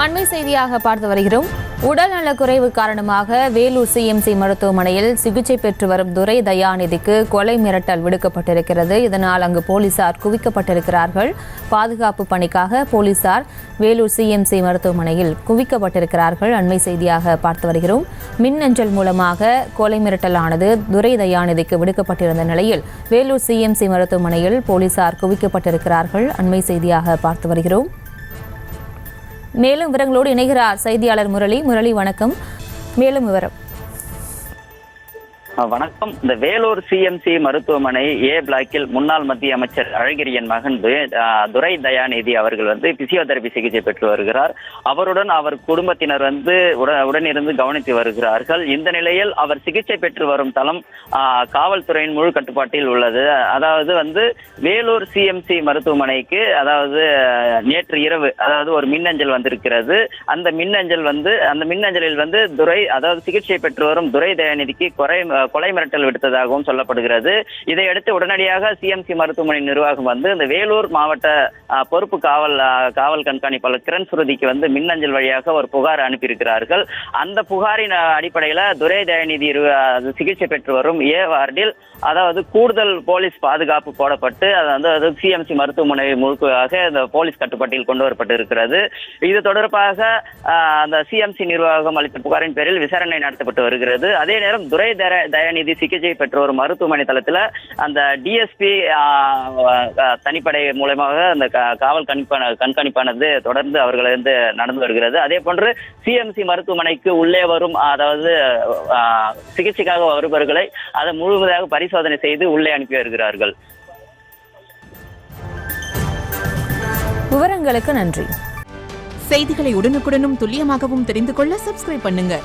அண்மை செய்தியாக பார்த்து வருகிறோம். உடல்நலக் குறைவு காரணமாக வேலூர் சிஎம்சி மருத்துவமனையில் சிகிச்சை பெற்று வரும் துரை தயாநிதிக்கு கொலை மிரட்டல் விடுக்கப்பட்டிருக்கிறது. இதனால் அங்கு போலீசார் குவிக்கப்பட்டிருக்கிறார்கள். பாதுகாப்பு பணிக்காக போலீசார் வேலூர் சிஎம்சி மருத்துவமனையில் குவிக்கப்பட்டிருக்கிறார்கள். அண்மை செய்தியாக பார்த்து வருகிறோம். மின்னஞ்சல் மூலமாக கொலை மிரட்டலானது துரை தயாநிதிக்கு விடுக்கப்பட்டிருந்த நிலையில் வேலூர் சிஎம்சி மருத்துவமனையில் போலீசார் குவிக்கப்பட்டிருக்கிறார்கள். அண்மை செய்தியாக பார்த்து வருகிறோம். மேலும் விவரங்களோடு இணைகிறார் செய்தியாளர் முரளி. வணக்கம். மேலும் விவரம். வணக்கம். இந்த வேலூர் சிஎம்சி மருத்துவமனை ஏ பிளாக்கில் முன்னாள் மத்திய அமைச்சர் அழகிரியின் மகன் துரை தயாநிதி அவர்கள் பிசியோதெரபி சிகிச்சை பெற்று வருகிறார். அவருடன் அவர் குடும்பத்தினர் உடனிருந்து கவனித்து வருகிறார்கள். இந்த நிலையில் அவர் சிகிச்சை பெற்று வரும் தளம் காவல்துறையின் முழு கட்டுப்பாட்டில் உள்ளது. அதாவது வேலூர் சிஎம்சி மருத்துவமனைக்கு நேற்று இரவு ஒரு மின்னஞ்சல் வந்திருக்கிறது. அந்த மின்னஞ்சலில் துரை சிகிச்சை பெற்று வரும் துரை தயாநிதிக்கு கொலை மிரட்டல் விடுத்ததாகவும் சொல்லப்படுகிறது. இதையடுத்து உடனடியாக சிஎம்சி மருத்துவமனை நிர்வாகம் இந்த வேலூர் மாவட்ட பொறுப்பு காவல் கண்காணிப்பாளர் கிரண் சுருதிக்கு மின்னஞ்சல் வழியாக ஒரு புகார் அனுப்பியிருக்கிறார்கள். அந்த புகாரின் அடிப்படையில் துரை தயாநிதி சிகிச்சை பெற்று வரும் ஏ வார்டில் கூடுதல் போலீஸ் பாதுகாப்பு போடப்பட்டு சிஎம்சி மருத்துவமனை முழுக்காக இந்த போலீஸ் கட்டுப்பாட்டில் கொண்டு வரப்பட்டிருக்கிறது. இது தொடர்பாக அந்த சிஎம்சி நிர்வாகம் அளித்த புகாரின் பேரில் விசாரணை நடத்தப்பட்டு வருகிறது. அதே நேரம் துரை தயாநிதி சிகிச்சை பெற்ற ஒரு மருத்துவமனை தளத்தில் அந்த டிஎஸ்பி தனிப்படை மூலமாக அந்த காவல் கண்காணிப்பானது தொடர்ந்து அவர்கள் நடந்து வருகிறது. அதே போன்று சிஎம்சி மருத்துவமனைக்கு உள்ளே வரும் சிகிச்சைக்காக வருபவர்களை அதை முழுவதாக பரிசோதனை செய்து உள்ளே அனுப்பி வருகிறார்கள். விவரங்களுக்கு நன்றி. செய்திகளை உடனுக்குடனும் துல்லியமாகவும் தெரிந்து கொள்ள சப்ஸ்கிரைப் பண்ணுங்க.